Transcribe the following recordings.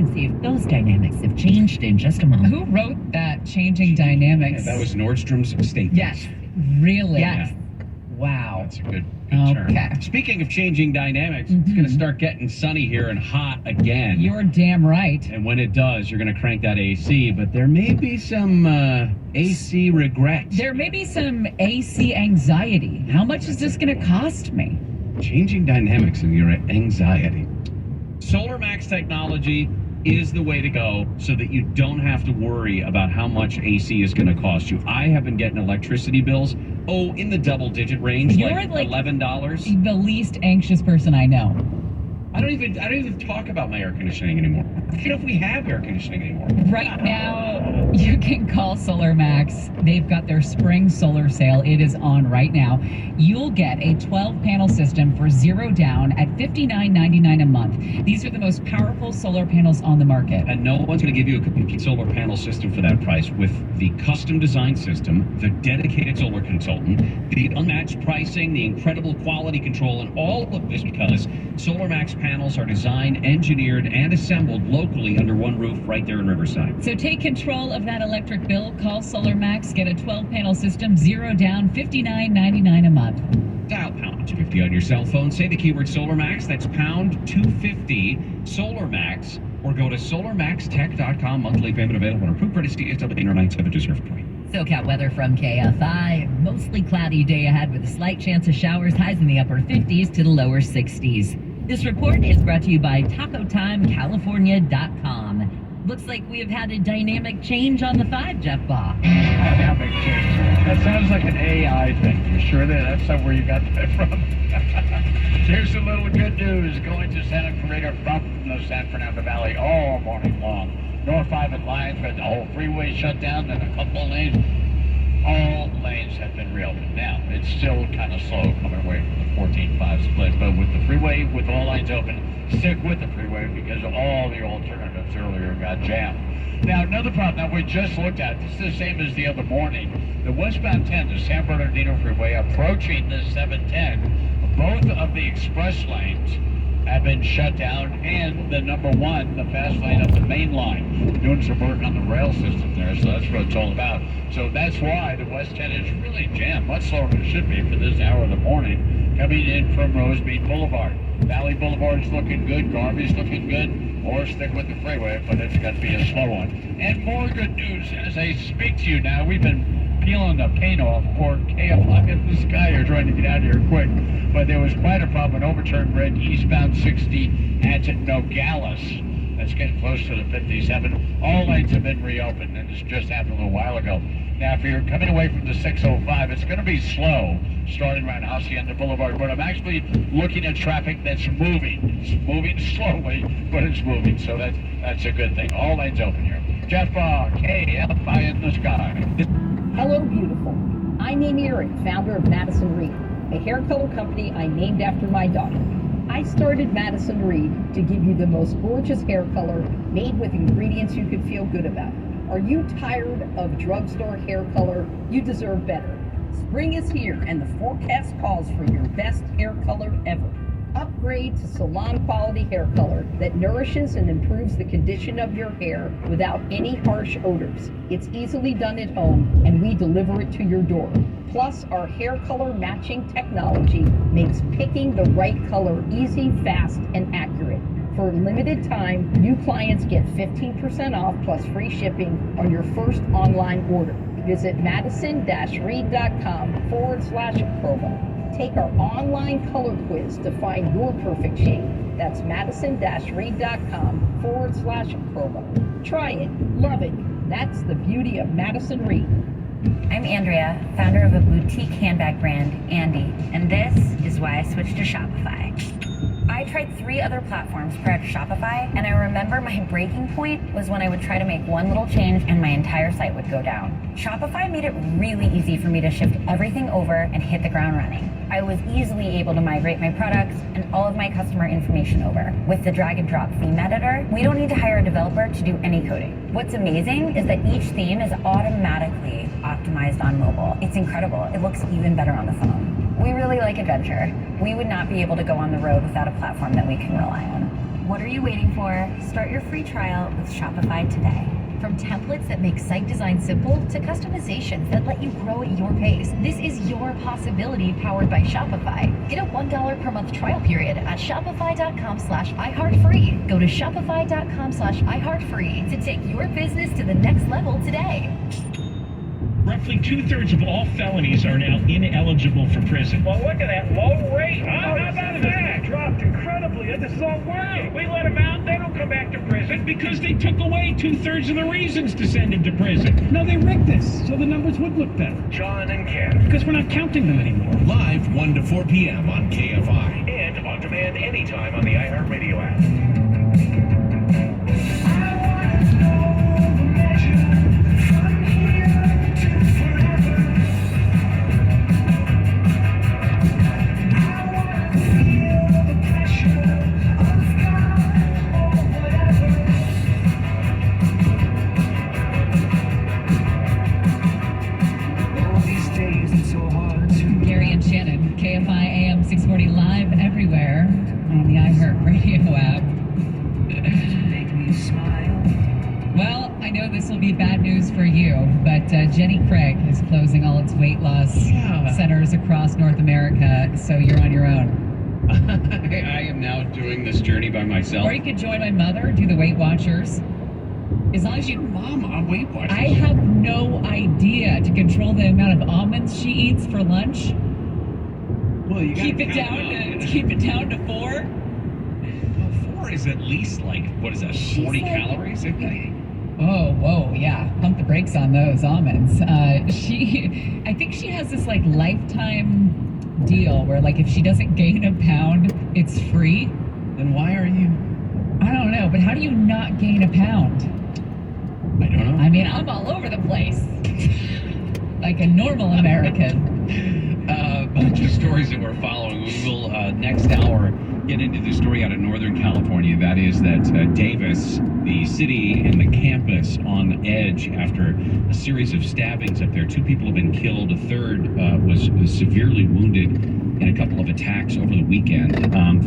and see if those dynamics have changed in just a moment. Who wrote that, changing dynamics? Yeah, that was Nordstrom's statement. Yes. Really? Yes. Wow. That's a good term. Okay. Speaking of changing dynamics, it's going to start getting sunny here and hot again. You're damn right. And when it does, you're going to crank that AC, but there may be some AC regret. There may be some AC anxiety. How much is this going to cost me? Changing dynamics and your anxiety. SolarMax technology is the way to go so that you don't have to worry about how much AC is going to cost you. I have been getting electricity bills, in the double-digit range, You're like $11. The least anxious person I know. I don't even talk about my air conditioning anymore. I don't know if we have air conditioning anymore. Right now, you can call SolarMax. They've got their spring solar sale. It is on right now. You'll get a 12-panel system for $0 down at $59.99 a month. These are the most powerful solar panels on the market. And no one's going to give you a complete solar panel system for that price with the custom design system, the dedicated solar consultant, the unmatched pricing, the incredible quality control, and all of this because SolarMax panels are designed, engineered, and assembled locally under one roof right there in Riverside. So take control of that electric bill. Call SolarMax. Get a 12-panel system, $0 down, $59.99 a month. Dial pound 250 on your cell phone. Say the keyword SolarMax. That's pound 250 SolarMax. Or go to solarmaxtech.com. Monthly payment available. Approved credit CSW 99720. SoCal weather from KFI. Mostly cloudy day ahead with a slight chance of showers, highs in the upper 50s to the lower 60s. This report is brought to you by TacoTimeCalifornia.com. Looks like we have had a dynamic change on the 5, Jeff Baugh. Dynamic change. That sounds like an AI thing. You sure that's somewhere you got that from? Here's a little good news. Going to Santa Clarita from the San Fernando Valley all morning long. North 5 and Lyons had the whole freeway shut down, then a couple of lanes. All lanes have been reopened. Now, it's still kind of slow coming away from the 14-5 split, but with the freeway, with all lanes open, stick with the freeway because all the alternatives earlier got jammed. Now, another problem that we just looked at, this is the same as the other morning. The westbound 10, the San Bernardino Freeway, approaching the 710, both of the express lanes have been shut down, and the number 1, the fast lane up the main line, doing some work on the rail system there, so that's what it's all about. So that's why the West 10 is really jammed, much slower than it should be for this hour of the morning, coming in from Rosemead Boulevard. Valley Boulevard's looking good, Garvey's looking good, or stick with the freeway, but it's got to be a slow one. And more good news as I speak to you now. We've been peeling the paint off for KFI in the sky here, trying to get out of here quick. But there was quite a problem, an overturned red eastbound 60 at Nogales. That's getting close to the 57. All lanes have been reopened, and this just happened a little while ago. Now, if you're coming away from the 605, it's going to be slow, starting around Hacienda Boulevard, but I'm actually looking at traffic that's moving. It's moving slowly, but it's moving, so that's a good thing. All lanes open here. Jeff Baugh, KFI in the sky. Hello, beautiful. I'm Amy Eric, founder of Madison Reed, a hair color company I named after my daughter. I started Madison Reed to give you the most gorgeous hair color made with ingredients you could feel good about. Are you tired of drugstore hair color? You deserve better. Spring is here and the forecast calls for your best hair color ever. Upgrade to salon quality hair color that nourishes and improves the condition of your hair without any harsh odors. It's easily done at home and we deliver it to your door. Plus, our hair color matching technology makes picking the right color easy, fast, and accurate. For a limited time, new clients get 15% off plus free shipping on your first online order. Visit madison-reed.com/promo. Take our online color quiz to find your perfect shade. That's madison-reed.com/promo. Try it, love it. That's the beauty of Madison Reed. I'm Andrea, founder of a boutique handbag brand, Andy, and this is why I switched to Shopify. I tried 3 other platforms prior to Shopify, and I remember my breaking point was when I would try to make one little change and my entire site would go down. Shopify made it really easy for me to shift everything over and hit the ground running. I was easily able to migrate my products and all of my customer information over. With the drag and drop theme editor, we don't need to hire a developer to do any coding. What's amazing is that each theme is automatically optimized on mobile. It's incredible. It looks even better on the phone. We really like adventure. We would not be able to go on the road without a platform that we can rely on. What are you waiting for? Start your free trial with Shopify today. From templates that make site design simple to customizations that let you grow at your pace, this is your possibility powered by Shopify. Get a $1 per month trial period at shopify.com/iHeartFree. Go to shopify.com/iHeartFree to take your business to the next level today. Roughly 2/3 of all felonies are now ineligible for prison. Well, look at that low rate. How about that? Dropped incredibly. This is all working. We let them out, they don't come back to prison. Because they took away 2/3 of the reasons to send them to prison. No, they rigged this so the numbers would look better. John and Ken. Because we're not counting them anymore. Live 1 to 4 p.m. on KFI. And on demand anytime on the iHeartRadio app. Gary and Shannon, KFI AM 640 live everywhere on the iHeartRadio app. Well, I know this will be bad news for you, but Jenny Craig is closing all its weight loss centers across North America, so you're on your own. I am now doing this journey by myself. Or you could join my mother, do the Weight Watchers. As long as you... Mom on Weight Watchers. I have no idea to control the amount of almonds she eats for lunch. Well, you Keep it down to 4. 4 is at least like, what is that, 40 calories, I think? Oh, whoa, yeah. Pump the brakes on those almonds. I think she has this like lifetime deal where like if she doesn't gain a pound, it's free. Then why are you? I don't know, but how do you not gain a pound? I don't know. I mean, I'm all over the place. Like a normal American. A bunch of stories that we're following. We will, next hour, get into the story out of Northern California. That is that Davis, the city and the campus on edge after a series of stabbings up there. 2 people have been killed. A third was severely wounded in a couple of attacks over the weekend.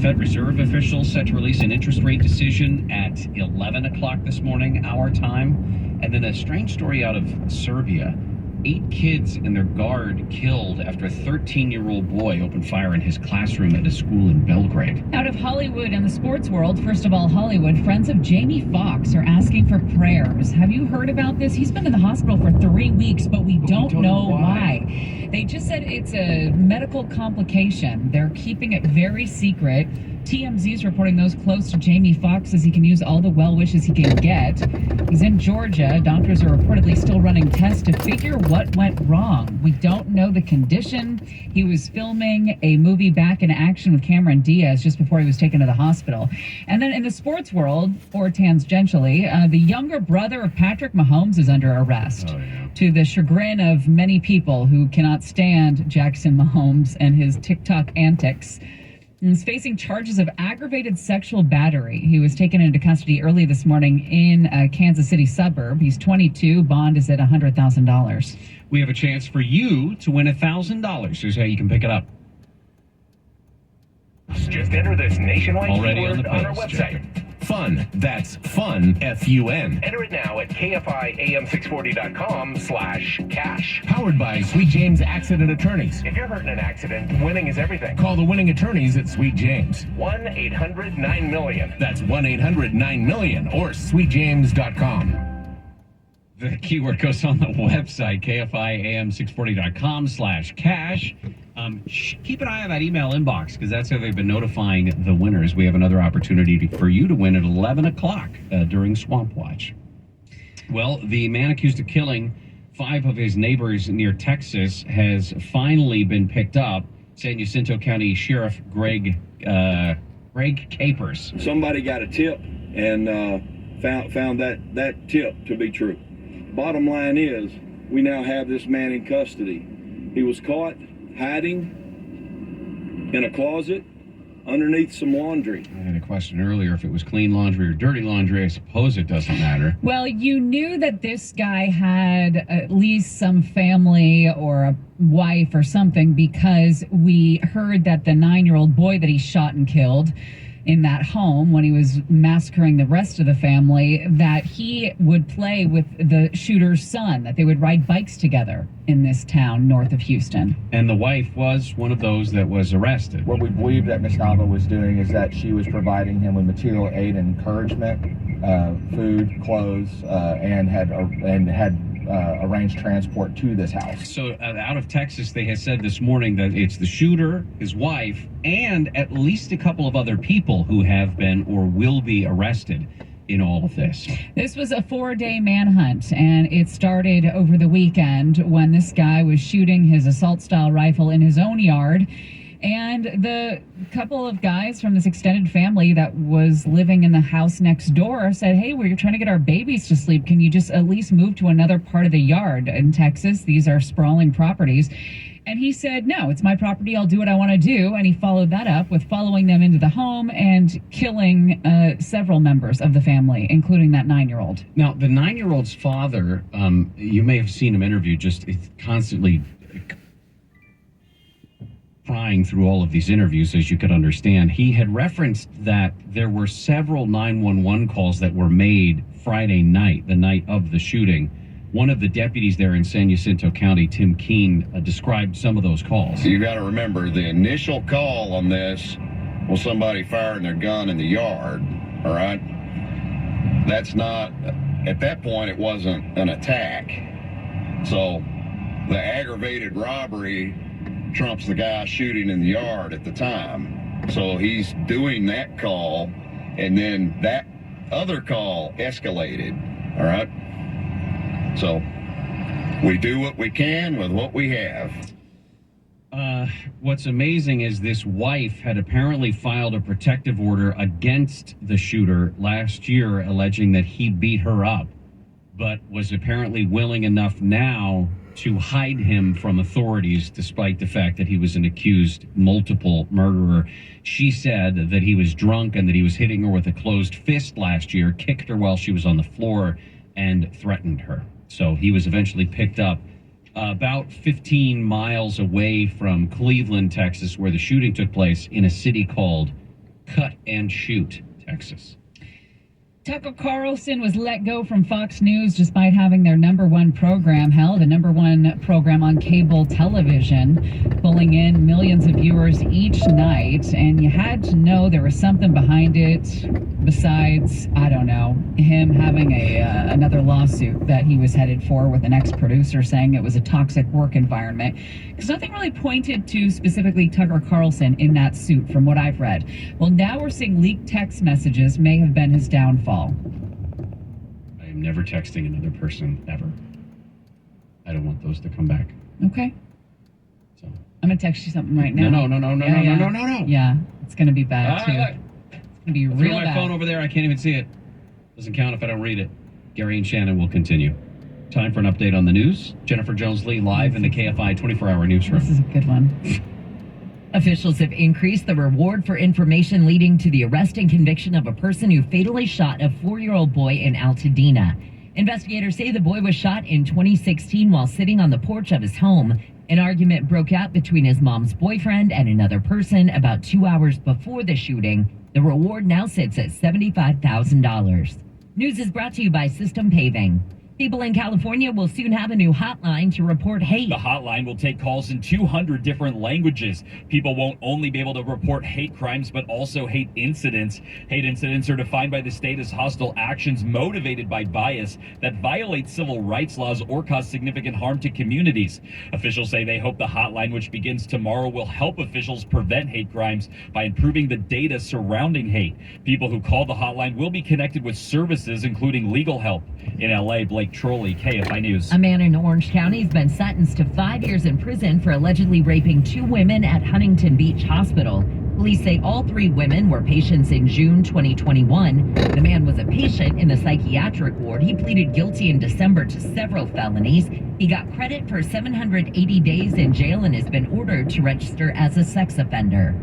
Fed Reserve officials set to release an interest rate decision at 11 o'clock this morning, our time. And then a strange story out of Serbia. 8 kids and their guard killed after a 13-year-old boy opened fire in his classroom at a school in Belgrade. Out of Hollywood and the sports world, first of all, Hollywood, friends of Jamie Foxx are asking for prayers. Have you heard about this? He's been in the hospital for 3 weeks, but we don't know why. They just said it's a medical complication. They're keeping it very secret. TMZ is reporting those close to Jamie Foxx says he can use all the well wishes he can get. He's in Georgia. Doctors are reportedly still running tests to figure what went wrong. We don't know the condition. He was filming a movie Back in Action with Cameron Diaz just before he was taken to the hospital. And then in the sports world, or tangentially, the younger brother of Patrick Mahomes is under arrest. Oh, yeah. To the chagrin of many people who cannot stand Jackson Mahomes and his TikTok antics. He's facing charges of aggravated sexual battery. He was taken into custody early this morning in a Kansas City suburb. He's 22. Bond is at $100,000. We have a chance for you to win $1,000. Here's how you can pick it up. Just enter this nationwide Already keyword on the our post. website. Fun. That's fun. F-U-N. Enter it now at KFIAM640.com/cash. Powered by Sweet James Accident Attorneys. If you're hurt in an accident, winning is everything. Call the winning attorneys at Sweet James. 1-800-9-MILLION. That's 1-800-9-MILLION or sweetjames.com. The keyword goes on the website, KFIAM640.com/cash. Keep an eye on that email inbox because that's how they've been notifying the winners. We have another opportunity for you to win at 11 o'clock during Swamp Watch. Well, the man accused of killing 5 of his neighbors near Texas has finally been picked up. San Jacinto County Sheriff Greg Capers. Somebody got a tip and found that tip to be true. Bottom line is, we now have this man in custody. He was caught hiding in a closet underneath some laundry. I had a question earlier if it was clean laundry or dirty laundry. I suppose it doesn't matter. Well, you knew that this guy had at least some family or a wife or something because we heard that the 9-year-old boy that he shot and killed in that home when he was massacring the rest of the family, that he would play with the shooter's son, that they would ride bikes together in this town north of Houston. And the wife was one of those that was arrested. What we believe that Ms. Nava was doing is that she was providing him with material aid and encouragement, food, clothes, and had arranged transport to this house. So out of Texas, they have said this morning that it's the shooter, his wife, and at least a couple of other people who have been or will be arrested in all of this. This was a 4-day manhunt, and it started over the weekend when this guy was shooting his assault-style rifle in his own yard. And the couple of guys from this extended family that was living in the house next door said, hey, we're trying to get our babies to sleep. Can you just at least move to another part of the yard? In Texas, these are sprawling properties. And he said, no, it's my property. I'll do what I want to do. And he followed that up with following them into the home and killing several members of the family, including that 9-year-old. Now, the 9-year-old's father, you may have seen him interviewed, just constantly crying through all of these interviews, as you could understand. He had referenced that there were several 911 calls that were made Friday night, the night of the shooting. One of the deputies there in San Jacinto County, Tim Keene, described some of those calls. You got to remember, the initial call on this was somebody firing their gun in the yard, all right? That's not, at that point, it wasn't an attack. So the aggravated robbery trumps the guy shooting in the yard at the time. So he's doing that call, and then that other call escalated, all right? So we do what we can with what we have. What's amazing is this wife had apparently filed a protective order against the shooter last year, alleging that he beat her up, but was apparently willing enough now to hide him from authorities, despite the fact that he was an accused multiple murderer. She said that he was drunk and that he was hitting her with a closed fist last year, kicked her while she was on the floor, and threatened her. So he was eventually picked up about 15 miles away from Cleveland, Texas, where the shooting took place, in a city called Cut and Shoot, Texas. Tucker Carlson was let go from Fox News despite having their #1 program held, the #1 program on cable television, pulling in millions of viewers each night. And you had to know there was something behind it besides, I don't know, him having another lawsuit that he was headed for with an ex-producer saying it was a toxic work environment. Because nothing really pointed to specifically Tucker Carlson in that suit from what I've read. Well, now we're seeing leaked text messages may have been his downfall. I am never texting another person, ever. I don't want those to come back. Okay. So I'm going to text you something right now. No. Yeah, it's going to be bad, too. Look. It's going to be Threw real my bad. phone over there. I can't even see it. Doesn't count if I don't read it. Gary and Shannon will continue. Time for an update on the news. Jennifer Jones-Lee live in the KFI 24-hour newsroom. This is a good one. Officials have increased the reward for information leading to the arrest and conviction of a person who fatally shot a 4-year-old boy in Altadena. Investigators say the boy was shot in 2016 while sitting on the porch of his home. An argument broke out between his mom's boyfriend and another person about 2 hours before the shooting. The reward now sits at $75,000. News is brought to you by System Paving. People in California will soon have a new hotline to report hate. The hotline will take calls in 200 different languages. People won't only be able to report hate crimes, but also hate incidents. Hate incidents are defined by the state as hostile actions motivated by bias that violate civil rights laws or cause significant harm to communities. Officials say they hope the hotline, which begins tomorrow, will help officials prevent hate crimes by improving the data surrounding hate. People who call the hotline will be connected with services, including legal help. In LA, Blake Trolley, KFI News. A man in Orange County has been sentenced to 5 years in prison for allegedly raping 2 women at Huntington Beach Hospital. Police say all 3 women were patients in June 2021. The man was a patient in the psychiatric ward. He pleaded guilty in December to several felonies. He got credit for 780 days in jail and has been ordered to register as a sex offender.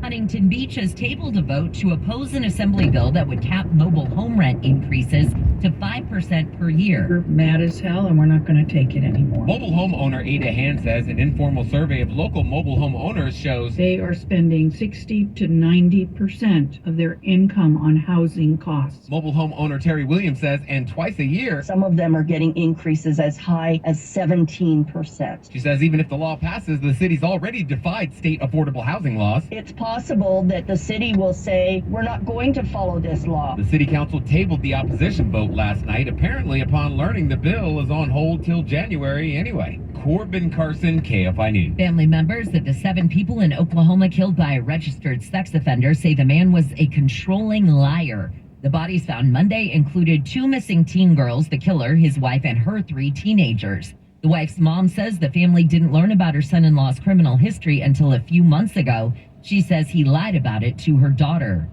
Huntington Beach has tabled a vote to oppose an assembly bill that would cap mobile home rent increases to 5% per year. We're mad as hell and we're not going to take it anymore. Mobile home owner Ada Hand says an informal survey of local mobile home owners shows they are spending 60 to 90% of their income on housing costs. Mobile home owner Terry Williams says, and twice a year, some of them are getting increases as high as 17%. She says even if the law passes, the city's already defied state affordable housing laws. It's possible that the city will say, we're not going to follow this law. The city council tabled the opposition vote last night, apparently upon learning the bill is on hold till January anyway. Corbin Carson, KFI News. Family members of the 7 people in Oklahoma killed by a registered sex offender say the man was a controlling liar. The bodies found Monday included 2 missing teen girls, the killer, his wife, and her 3 teenagers. The wife's mom says the family didn't learn about her son-in-law's criminal history until a few months ago. She says he lied about it to her daughter.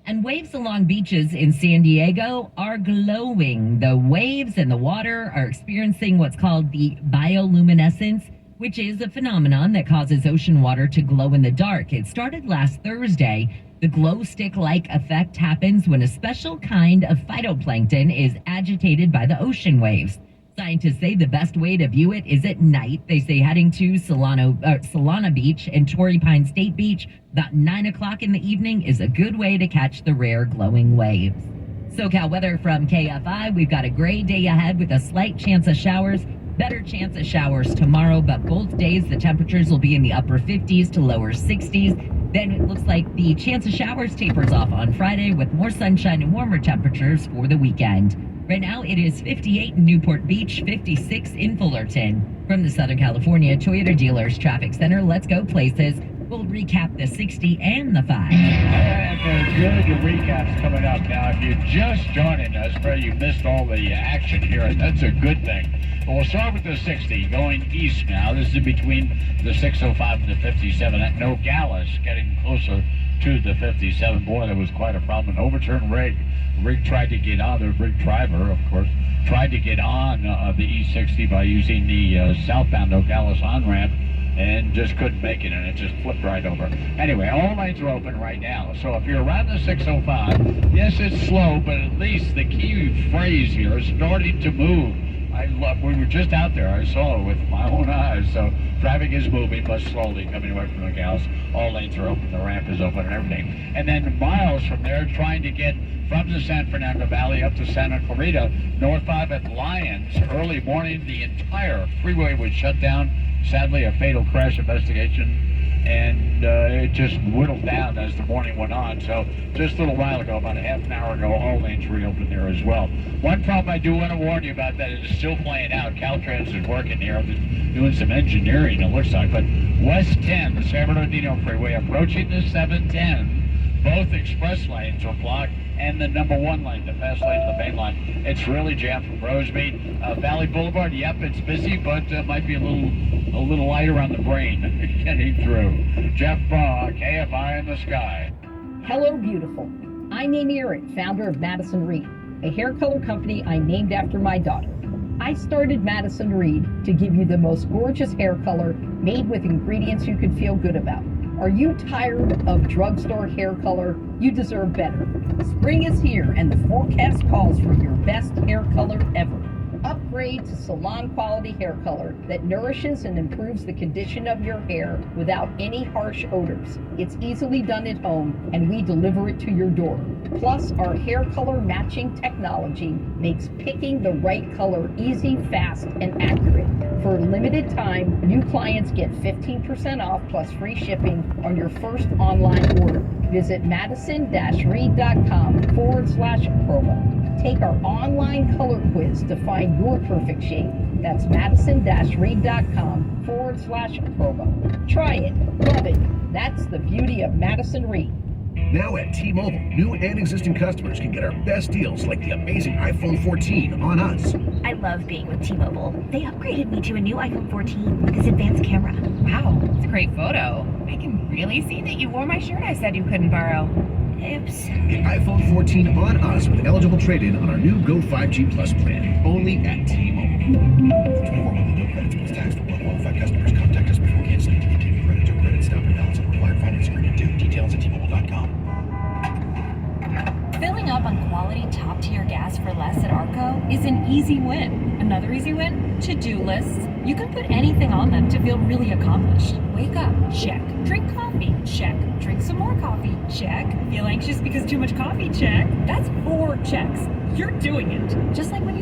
And waves along beaches in San Diego are glowing. The waves and the water are experiencing what's called the bioluminescence, which is a phenomenon that causes ocean water to glow in the dark. It started last Thursday. The glow stick-like effect happens when a special kind of phytoplankton is agitated by the ocean waves. Scientists say the best way to view it is at night. They say heading to Solana Beach and Torrey Pine State Beach about 9 o'clock in the evening is a good way to catch the rare glowing waves. SoCal weather from KFI. We've got a gray day ahead with a slight chance of showers. Better chance of showers tomorrow, but both days the temperatures will be in the upper 50s to lower 60s. Then it looks like the chance of showers tapers off on Friday with more sunshine and warmer temperatures for the weekend. Right now, it is 58 in Newport Beach, 56 in Fullerton. From the Southern California Toyota Dealers Traffic Center, let's go places. We'll recap the 60 and the 5. And good recaps coming up. Now, if you're just joining us, where you missed all the action here, that's a good thing. Well, we'll start with the 60, going east now. This is between the 605 and the 57 at Nogales, getting closer to the 57. Boy, that was quite a problem. An overturned rig. Rig tried to get on, the rig driver, of course, tried to get on the E60 by using the southbound Nogales on-ramp and just couldn't make it, and it just flipped right over. Anyway, all lanes are open right now. So if you're around the 605, yes, it's slow, but at least the key phrase here is starting to move. We were just out there. I saw it with my own eyes. So traffic is moving, but slowly coming away from Nogales. All lanes are open. The ramp is open and everything. And then miles from there, trying to get from the San Fernando Valley up to Santa Clarita, North 5 at Lyons. Early morning, the entire freeway was shut down. Sadly, a fatal crash investigation. And it just whittled down as the morning went on. So just a little while ago, about a half an hour ago, all lanes reopened there as well. One problem I do want to warn you about that is still playing out. Caltrans is working here, doing some engineering, it looks like. But West 10, the San Bernardino Freeway, approaching the 710, both express lanes are blocked. And the number 1 lane, the fast lane to the main line, it's really jammed from Rosemead. Valley Boulevard, yep, it's busy, but might be a little light around the brain getting through. Jeff Baugh, KFI in the sky. Hello, beautiful. I'm Amy Eric, founder of Madison Reed, a hair color company I named after my daughter. I started Madison Reed to give you the most gorgeous hair color made with ingredients you could feel good about. Are you tired of drugstore hair color? You deserve better. Spring is here and the forecast calls for your best hair color ever. Upgrade to salon quality hair color that nourishes and improves the condition of your hair without any harsh odors. It's easily done at home and we deliver it to your door. Plus, our hair color matching technology makes picking the right color easy, fast, and accurate. For a limited time, new clients get 15% off plus free shipping on your first online order. Visit madison-reed.com/promo. Take our online color quiz to find your perfect shade. That's madison-reed.com/promo. Try it, love it. That's the beauty of Madison Reed. Now at T-Mobile, new and existing customers can get our best deals like the amazing iPhone 14 on us. I love being with T-Mobile. They upgraded me to a new iPhone 14 with its advanced camera. Wow, it's a great photo. I can really see that you wore my shirt I said you couldn't borrow. Oops. Get iPhone 14 on us with eligible trade-in on our new Go 5G Plus plan. Only at T-Mobile. 24-month no credits plus tax for well-qualified customers. Contact us before canceling to continue credit or credit stop and balance on required finance agreement due. Details at T-Mobile.com. Filling up on quality top-tier gas for less at Arco is an easy win. Another easy win? To-do lists. You can put anything on them to feel really accomplished. Wake up, check. Drink coffee, check. Drink some more coffee, check. Feel anxious because too much coffee, check. That's 4 checks. You're doing it. Just like when you